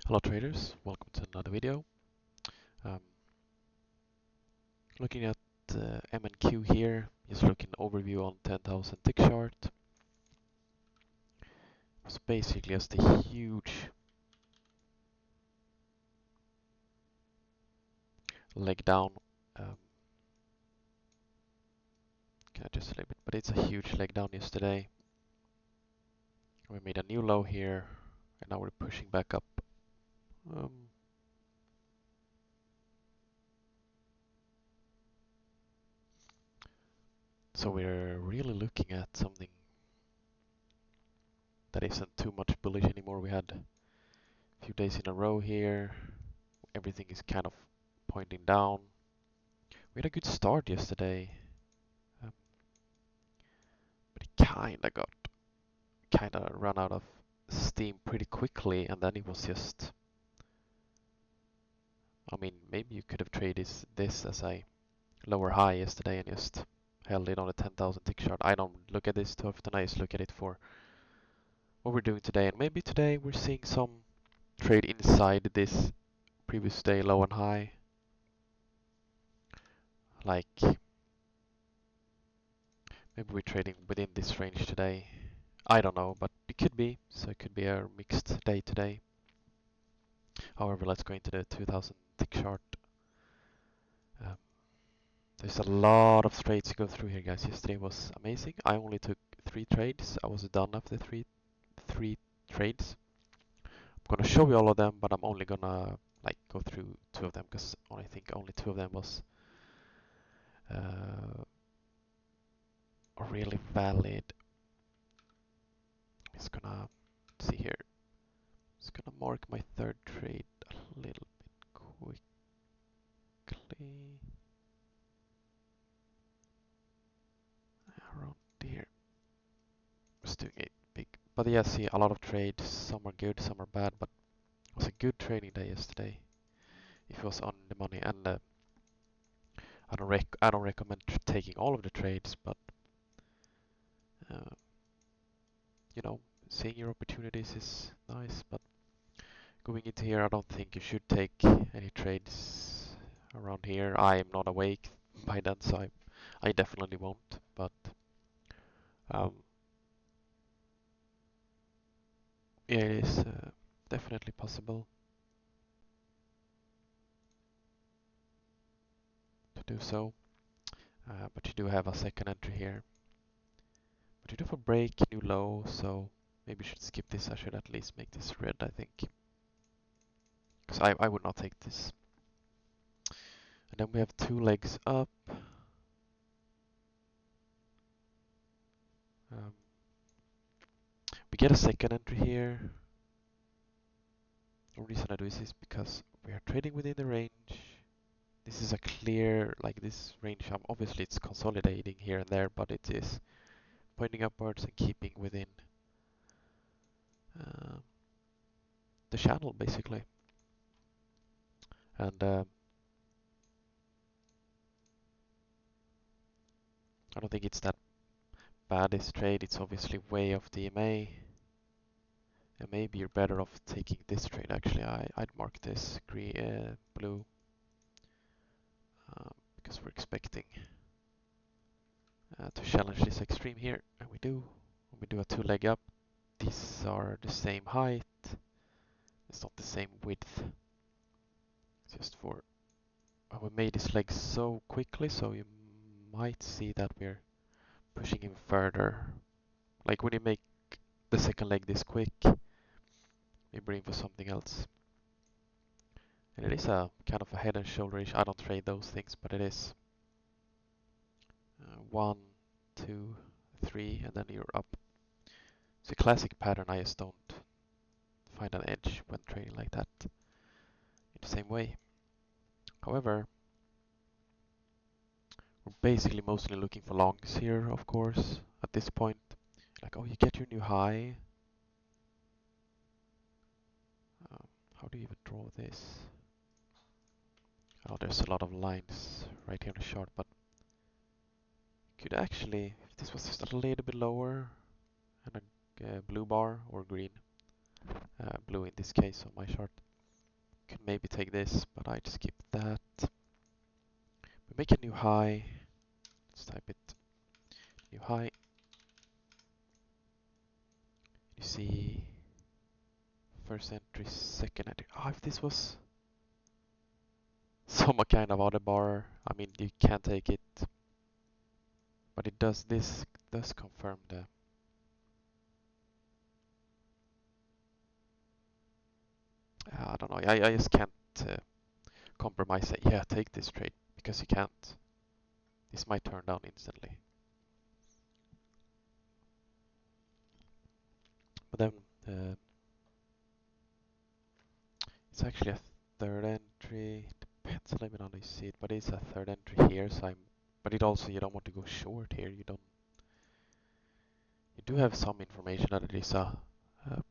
Hello traders, welcome to another video. Um, Looking at MNQ here, just looking overview on 10,000 tick chart. It's basically just a huge leg down. Can I just a little bit, but it's a huge leg down yesterday. We made a new low here, and now we're pushing back up. Um, so we're really looking at something that isn't too much bullish anymore. We had a few days in a row here. Everything is kind of pointing down. We had a good start yesterday, um, but it kinda run out of steam pretty quickly, and then it was just. I mean, maybe you could have traded this as a lower high yesterday and just held it on a 10,000 tick chart. I don't look at this too often. I just look at it for what we're doing today, and maybe today we're seeing some trade inside this previous day low and high, like. Maybe we're trading within this range today. I don't know, but it could be. So it could be a mixed day today. However, let's go into the 2000 tick chart. Um, there's a lot of trades to go through here, guys. Yesterday was amazing. I only took 3 trades. I was done after three trades. I'm gonna show you all of them, but I'm only gonna go through 2 of them because I think only 2 of them was really valid. I'm just gonna see here. Just gonna mark my 3rd trade a little bit quickly. Around here. Just doing it big. But yeah, see a lot of trades. Some are good, some are bad, but it was a good trading day yesterday. If it was on the money, and I don't recommend taking all of the trades, but uh, you know, seeing your opportunities is nice. But going into here, I don't think you should take any trades around here. I am not awake by then, so I definitely won't. But um, yeah, it is definitely possible to do so. But you do have a second entry here. But you do have a break, new low, so maybe you should skip this. I should at least make this red, I think. Because I would not take this. And then we have 2 legs up. Um, we get a second entry here. The reason I do this is because we are trading within the range. This is a clear, this range, obviously it's consolidating here and there, but it is pointing upwards and keeping within the channel, basically. And I don't think it's that bad, this trade. It's obviously way off the EMA. And maybe you're better off taking this trade, actually. I'd mark this green, blue, because we're expecting to challenge this extreme here, and we do. When we do a 2 leg up, these are the same height. It's not the same width. It's just for we made this leg so quickly, so you might see that we're pushing him further. Like when you make the second leg this quick, we bring for something else. And it is a kind of a head and shoulder-ish. I don't trade those things, but it is 1, 2, 3, and then you're up. It's a classic pattern. I just don't find an edge when trading like that in the same way. However, we're basically mostly looking for longs here, of course, at this point. Like, oh, you get your new high. How do you even draw this? Oh, there's a lot of lines right here on the chart, but could actually, if this was just a little bit lower, and a blue bar or green, blue in this case on my chart, maybe take this, but I'd skip that. We make a new high. Let's type it. New high. You see first entry, second entry. Oh, if this was some kind of other bar, I mean, you can't take it. But it does, this does confirm the... I don't know, I just can't compromise that, yeah, take this trade, because you can't. This might turn down instantly. But then it's actually a third entry. Depends a little bit on how you see it, but it's a third entry here. So but it also, you don't want to go short here. You do have some information that it is a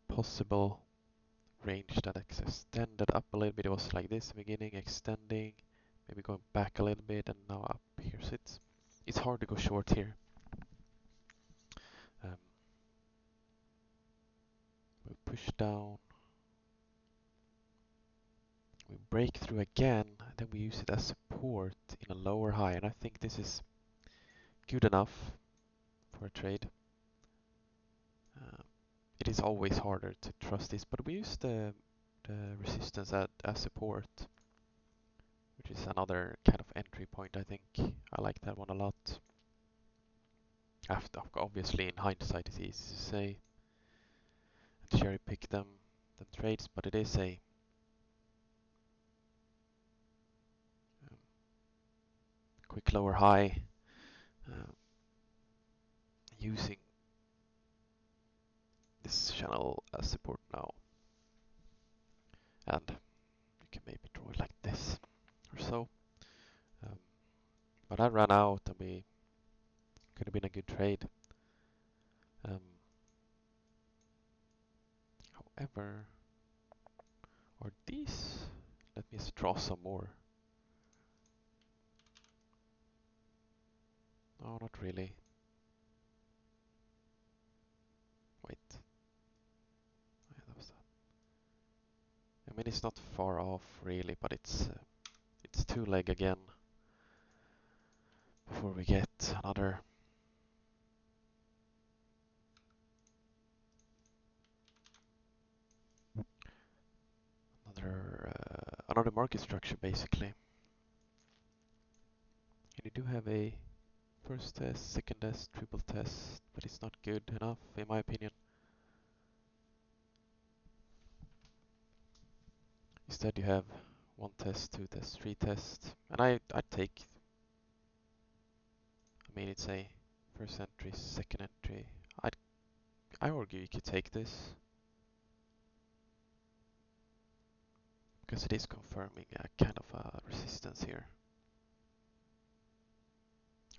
possible range that is extended up a little bit. It was like this in the beginning, extending, maybe going back a little bit, and now up here. So it's hard to go short here. We push down. We break through again, and then we use it as support in a lower high, and I think this is good enough for a trade. It is always harder to trust this, but we use the resistance as support, which is another kind of entry point. I think I like that one a lot. After, obviously, in hindsight, it's easy to say and cherry pick them trades, but it is a quick lower high using this channel as support now, and you can maybe draw it like this or so. But I ran out, and we could have been a good trade. However, are these? Let me draw some more. No, not really. Wait. Yeah, that was that. I mean, it's not far off really, but it's two leg again before we get another another market structure basically. And you do have a first test, second test, triple test, but it's not good enough in my opinion. Instead you have one test, two tests, three tests, and I take. I mean, it's a first entry, second entry. I argue you could take this because it is confirming a kind of a resistance here.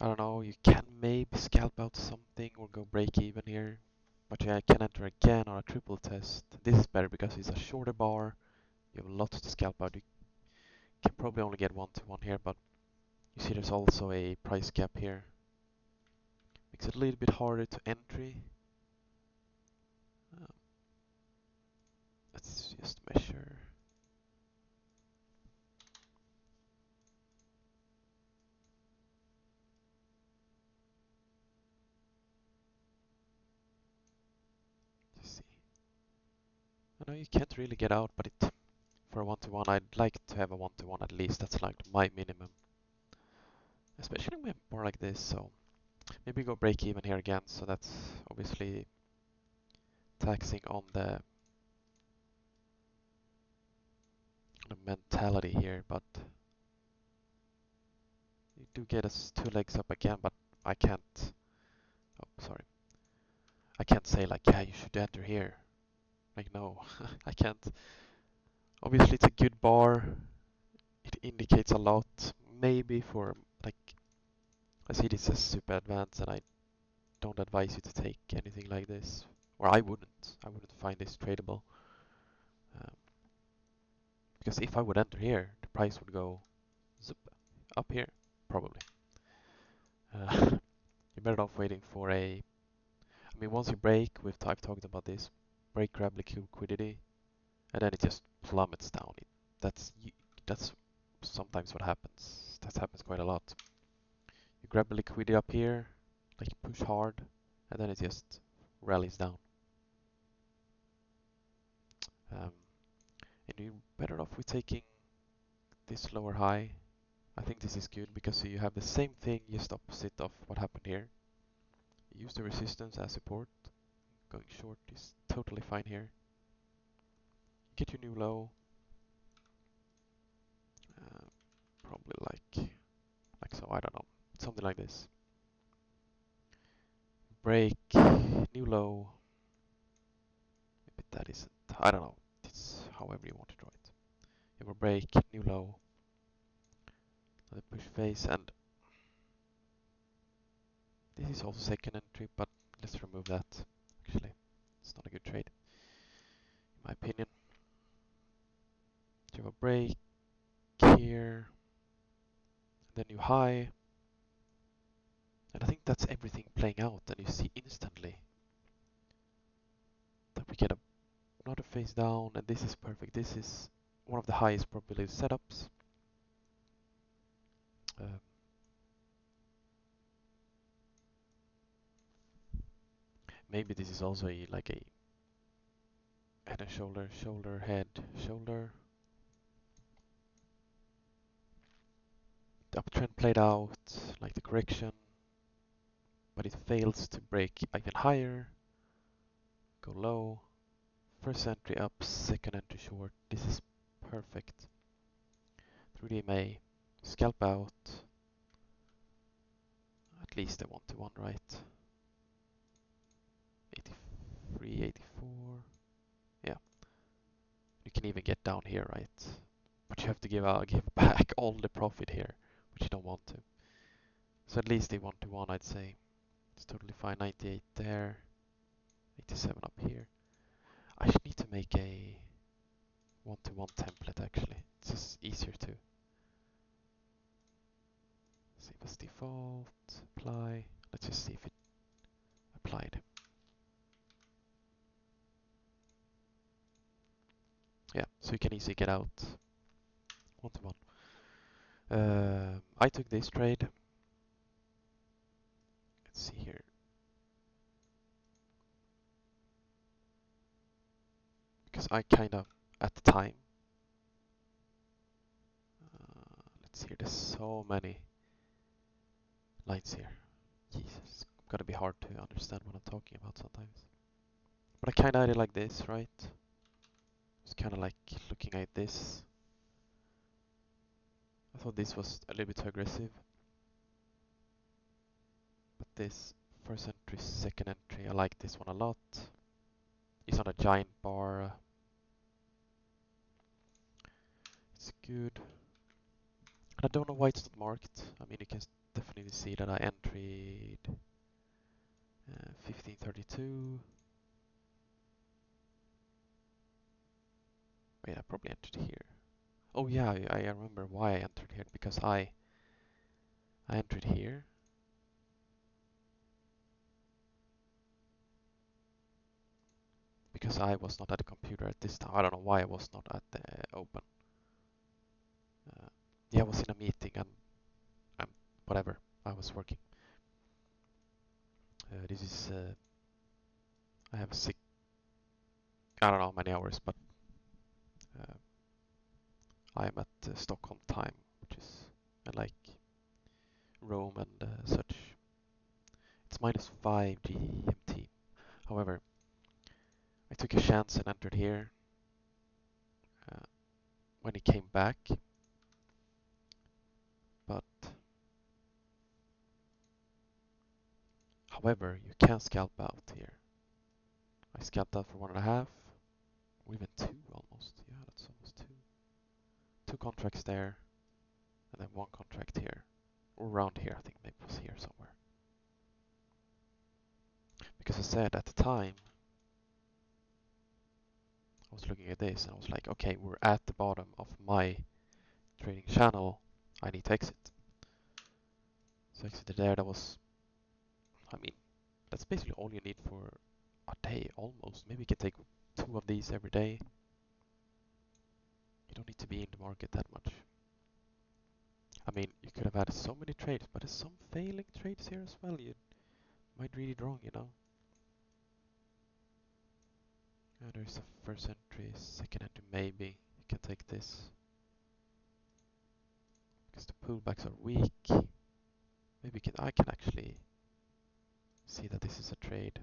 I don't know, you can maybe scalp out something or go break even here. But yeah, I can enter again on a triple test. This is better because it's a shorter bar. You have lots to scalp out. You can probably only get 1-to-1 here, but you see there's also a price gap here. Makes it a little bit harder to entry. Let's just measure. Let's see. I know you can't really get out, but for a 1-to-1, I'd like to have a 1-to-1 at least. That's like my minimum. Especially with a bar like this, so maybe go break even here again. So that's obviously taxing on the mentality here, but you do get us two legs up again, but I can't. Oh, sorry. I can't say like, yeah, you should enter here. Like, no, I can't. Obviously, it's a good bar. It indicates a lot. Maybe for like, I see this as super advanced, and I don't advise you to take anything like this. Or I wouldn't. I wouldn't find this tradable. Um, because if I would enter here, the price would go zip, up here, probably. You're better off waiting for a... I mean, once you break, I've talked about this, break, grab liquidity, and then it just plummets down. that's sometimes what happens. That happens quite a lot. You grab the liquidity up here, like you push hard, and then it just rallies down. And you're better off with taking this lower high. I think this is good because you have the same thing, just opposite of what happened here. You use the resistance as support. Going short is totally fine here. Get your new low. Probably like so, I don't know. Something like this. Break, new low. Maybe that isn't, I don't know. It's however you want to draw it. You have a break, new low. Another push face, and this is also second entry, but let's remove that. Actually, it's not a good trade, in my opinion. You have a break here, and then you high. And I think that's everything playing out, and you see instantly that we get another face down, and this is perfect. This is one of the highest probability setups. Maybe this is also like a head and shoulder, shoulder, head, shoulder. The uptrend played out like the correction, but it fails to break even higher. Go low. First entry up, second entry short. This is perfect. 3D MA, scalp out. At least a 1-to-1, right? 83, 84. Yeah. You can even get down here, right? But you have to give back all the profit here, which you don't want to. So at least a 1-to-1, I'd say. It's totally fine. 98 there. 87 up here. I should need to make a 1-to-1 template actually. It's just easier to save as default, apply. Let's just see if it applied. Yeah, so you can easily get out 1-to-1. I took this trade. Let's see here. Because I kind of, at the time, let's see here, there's so many lines here. Jesus, it's gotta be hard to understand what I'm talking about sometimes. But I kinda did like this, right? It's kinda like looking at this. I thought this was a little bit too aggressive. But this first entry, second entry, I like this one a lot. It's not a giant bar. It's good. And I don't know why it's not marked. I mean, you can definitely see that I entered 1532. Wait, I probably entered here. Oh yeah, I remember why I entered here, because I entered here. Because I was not at the computer at this time. I don't know why I was not at the open. Yeah, I was in a meeting and whatever. I was working. This is I have sick. I don't know how many hours, but I am at Stockholm time, which is like Rome and such. It's -5 GMT. However, I took a chance and entered here uh, when he came back, but however, you can scalp out here. I scalped out for 1.5, or even 2 almost. Yeah, that's almost 2. 2 contracts there, and then 1 contract here, or around here. I think maybe it was here somewhere. Because I said at the time, I was looking at this and I was like, okay, we're at the bottom of my trading channel. I need to exit. So I exited there. That was, I mean, that's basically all you need for a day almost. Maybe you can take 2 of these every day. You don't need to be in the market that much. I mean, you could have had so many trades, but there's some failing trades here as well. You might read it wrong, you know. There's a first entry, second entry, maybe. You can take this. Because the pullbacks are weak. Maybe I can actually see that this is a trade.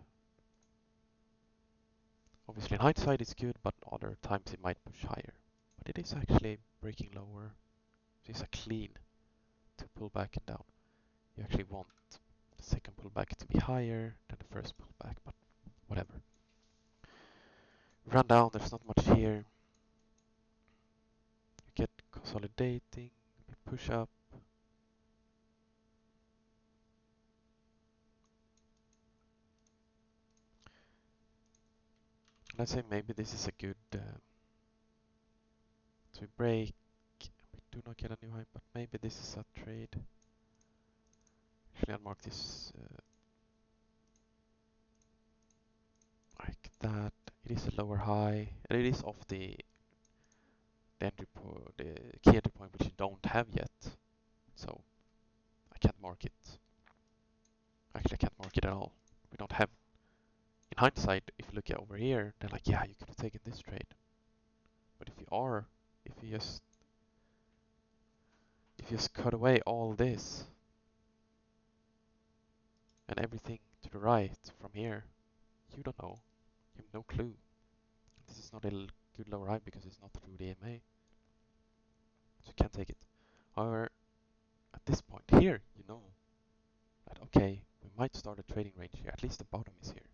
Obviously in hindsight it's good, but other times it might push higher. But it is actually breaking lower. So it's a clean to pull back and down. You actually want the second pullback to be higher than the first pullback, but whatever. Run down, there's not much here. You get consolidating, we push up. Let's say maybe this is a good to break. We do not get a new high, but maybe this is a trade. Actually, I'll mark this like that. It is a lower high, and it is off the entry point, the key entry point, which you don't have yet. So I can't mark it. Actually, I can't mark it at all. We don't have. In hindsight, if you look at over here, they're like, yeah, you could have taken this trade. But if you just cut away all this and everything to the right from here, you don't know. You have no clue. This is not a good lower high because it's not through the EMA. So you can't take it. However, at this point here, you know that, okay, we might start a trading range here. At least the bottom is here.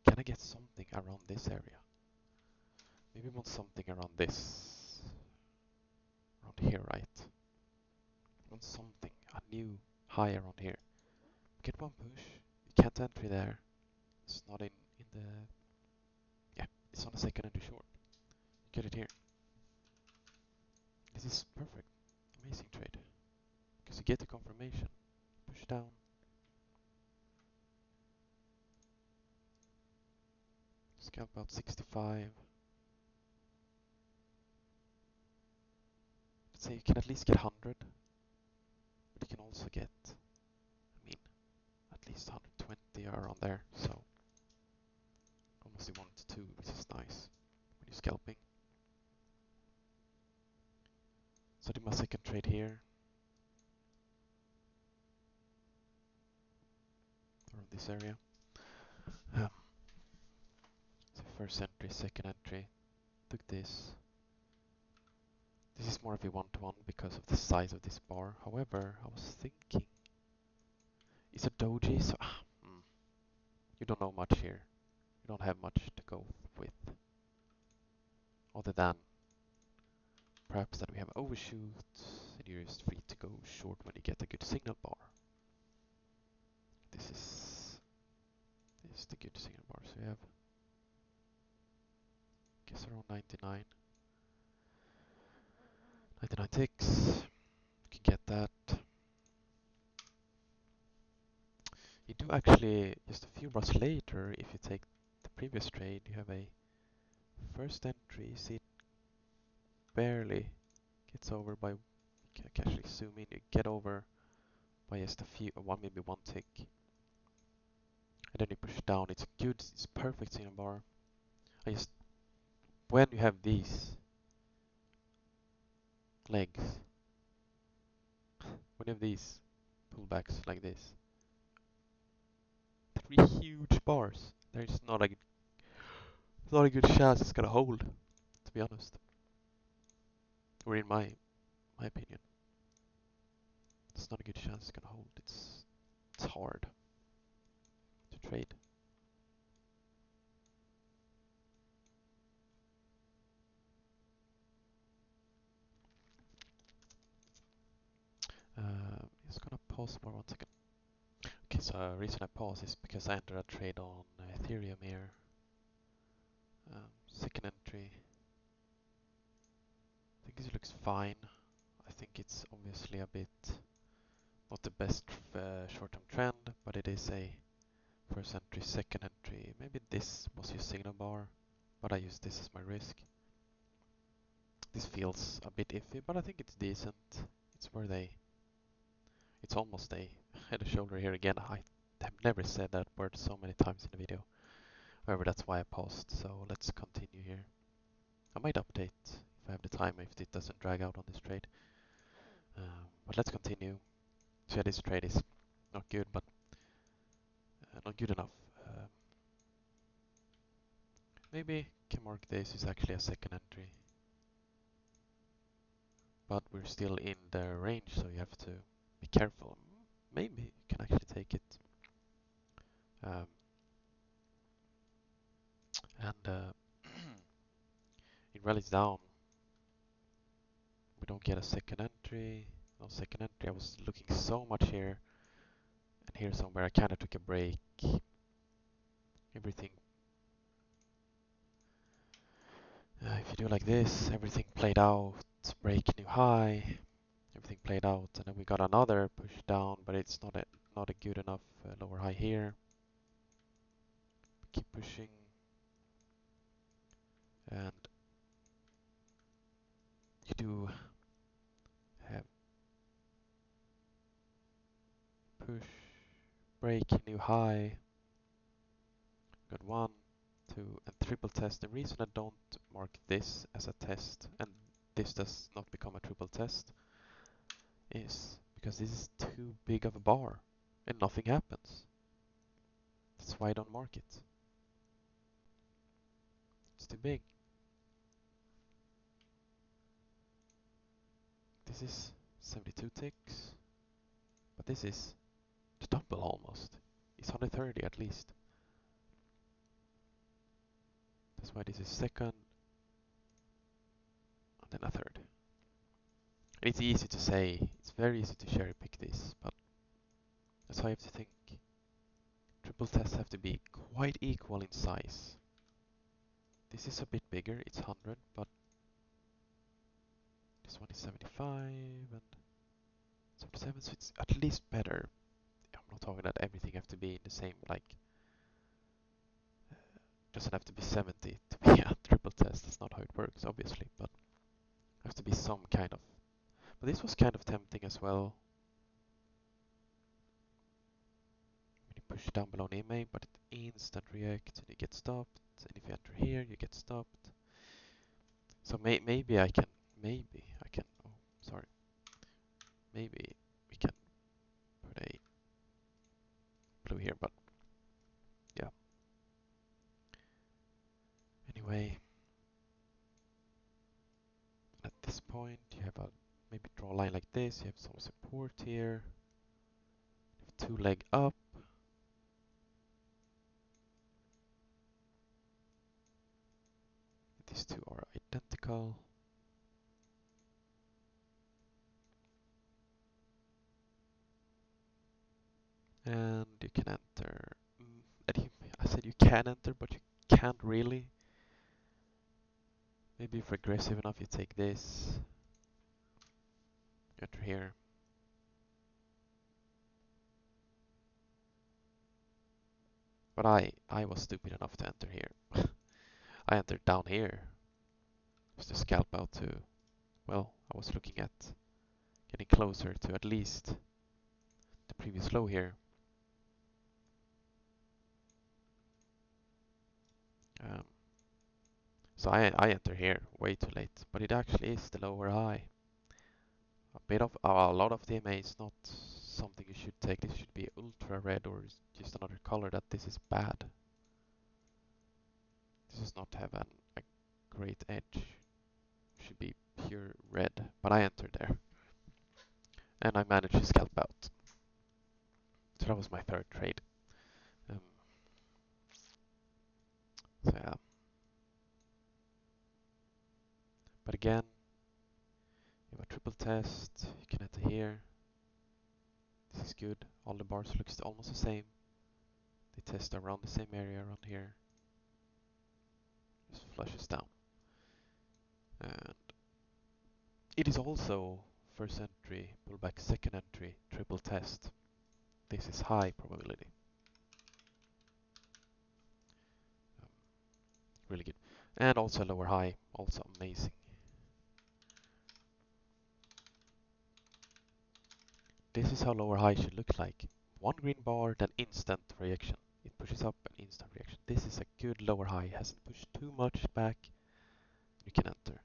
Can I get something around this area? Maybe we want something around this. Around here, right? We want something, a new high around here. Get one push. You can't entry there. It's not in the... Yeah, it's on a second entry short. You get it here. This is perfect. Amazing trade. Because you get the confirmation. Push down. Scalp out 65. Let's say you can at least get 100. But you can also get, I mean, at least 120 or around there. So almost a 1 to 2, which is nice when you're scalping. So I did my second trade here. Around this area. So first entry, second entry. Took this. This is more of a one-to-one because of the size of this bar. However, I was thinking, it's a doji, so you don't know much here. You don't have much to go with, other than perhaps that we have overshoot, and you're just free to go short when you get a good signal bar. This is the good signal bar. So we have, I guess, around 99 ticks. You can get that. You do actually, just a few bars later, if you take the previous trade, you have a first entry. See, it barely gets over by, you can actually zoom in, you get over by just a few, maybe one tick. And then you push down, it's good, it's perfect signal bar. When you have these legs, when you have these pullbacks like this, 3 huge bars, there's not a good chance it's gonna hold, to be honest. Or in my opinion. It's not a good chance it's gonna hold. It's hard to trade. Just gonna pause for 1 second. Okay, so the reason I pause is because I entered a trade on Ethereum here. Second entry. I think this looks fine. I think it's obviously a bit not the best short-term trend, but it is a first entry, second entry. Maybe this was your signal bar, but I use this as my risk. This feels a bit iffy, but I think it's decent. It's where they... It's almost a head and shoulder here again. I have never said that word so many times in the video. However, that's why I paused, so let's continue here. I might update if I have the time, if it doesn't drag out on this trade. But let's continue. So yeah, this trade is not good, but not good enough. Maybe can mark this is actually a second entry. But we're still in the range, so you have to be careful. Maybe you can actually take it. And it rallies down. We don't get a second entry. No second entry. I was looking so much here and here somewhere. I kind of took a break. Everything. If you do like this, everything played out. Break new high. Everything played out, and then we got another push down, but it's not a good enough lower high here. Keep pushing, and you do have push, break, new high. Got 1, 2, and triple test. The reason I don't mark this as a test, and this does not become a triple test, is because this is too big of a bar, and nothing happens. That's why I don't mark it. It's too big. This is 72 ticks, but this is the double almost. It's 130 at least. That's why this is second, and then a third. And it's easy to say, it's very easy to cherry pick this, but that's how you have to think. Triple tests have to be quite equal in size. This is a bit bigger, it's 100, but this one is 75 and 77, so it's at least better. I'm not talking that everything have to be in the same, like, doesn't have to be 70 to be a triple test. That's not how it works, obviously, but have to be some kind of. But this was kind of tempting as well. When you push down below an EMA, but it instant reacts and you get stopped. And if you enter here, you get stopped. So maybe I can, oh, sorry. Maybe we can put a blue here, but yeah. Anyway, at this point, you have a maybe draw a line like this. You have some support here. You have 2 leg up. These two are identical. And you can enter. I said you can enter, but you can't really. Maybe if aggressive enough, you take this. Enter here. But I was stupid enough to enter here. I entered down here. Just to scalp out to, well, I was looking at getting closer to at least the previous low here. So I enter here way too late, but it actually is the lower high. A lot of the MA is not something you should take. This should be ultra red or just another color that this is bad. This does not have a great edge. It should be pure red, but I entered there. And I managed to scalp out. So that was my third trade. So yeah. But again, you have a triple test. You can enter here. This is good. All the bars looks almost the same. They test around the same area around here. Just flushes down. And it is also first entry, pullback, second entry, triple test. This is high probability. Really good. And also lower high, also amazing. this is how lower high should look like. One green bar, then instant reaction. It pushes up an instant reaction. This is a good lower high. Hasn't pushed too much back. You can enter.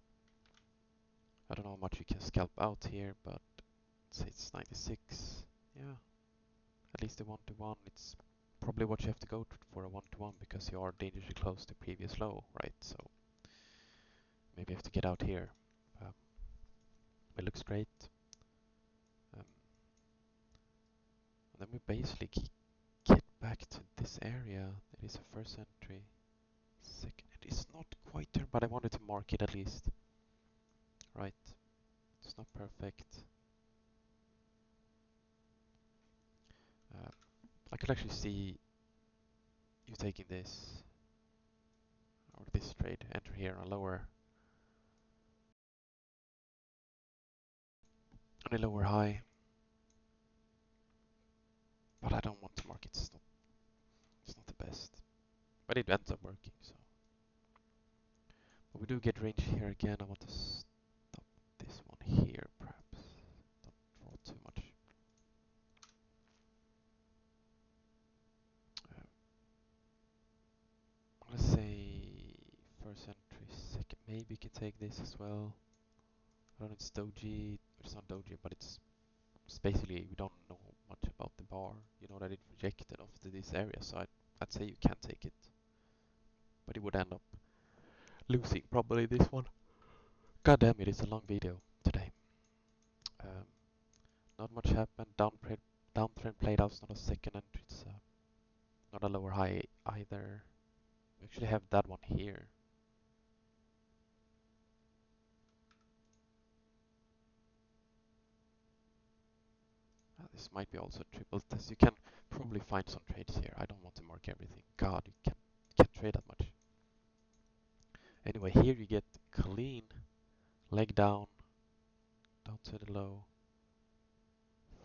I don't know how much you can scalp out here, but say it's 96. Yeah, at least a 1-to-1. It's probably what you have to go for a 1-to-1 because you are dangerously close to previous low, right? So maybe you have to get out here. Um, it looks great. Um, and then we basically get back to this area. It is a first entry. Second, it is not quite there, but I wanted to mark it at least. Right, it's not perfect. I could actually see you taking this or this trade, enter here on a lower high, but I don't want to mark it. It's not the best, but it ends up working. So, but we do get range here again. I want to stop this one here, perhaps. Don't draw too much. Let's say first entry, second. Maybe you can take this as well. I don't know. It's doji. It's not doji, but it's basically we don't know much about the bar. You know that it rejected off to this area, so I'd say you can take it, but it would end up losing probably this one. God damn it! It's a long video today. Um, not much happened. Downtrend played out. It's not a second entry. It's not a lower high either. We actually have that one here. This might be also a triple test. You can probably find some trades here. I don't want to mark everything. God, you can't trade that much. Anyway, here you get clean leg down to the low.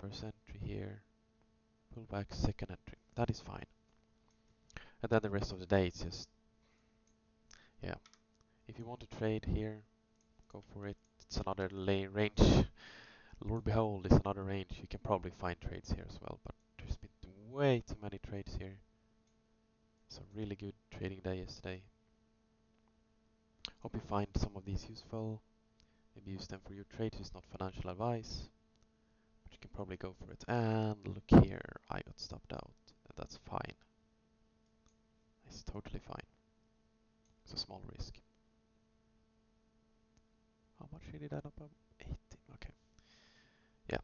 First entry here. Pull back, second entry. That is fine. And then the rest of the day, it's just, yeah. If you want to trade here, go for it. It's another range. Lord behold, it's another range. You can probably find trades here as well, but there's been way too many trades here. It's a really good trading day yesterday. Hope you find some of these useful. Maybe use them for your trades. It's not financial advice, but you can probably go for it. And look here, I got stopped out, and that's fine. It's totally fine. It's a small risk. How much did it add up? 18. Okay. Yeah,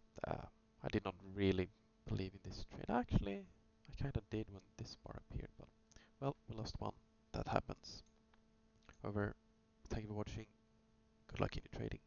I did not really believe in this trade. Actually, I kind of did when this bar appeared, but well, we lost one. That happens. However, thank you for watching. Good luck in your trading.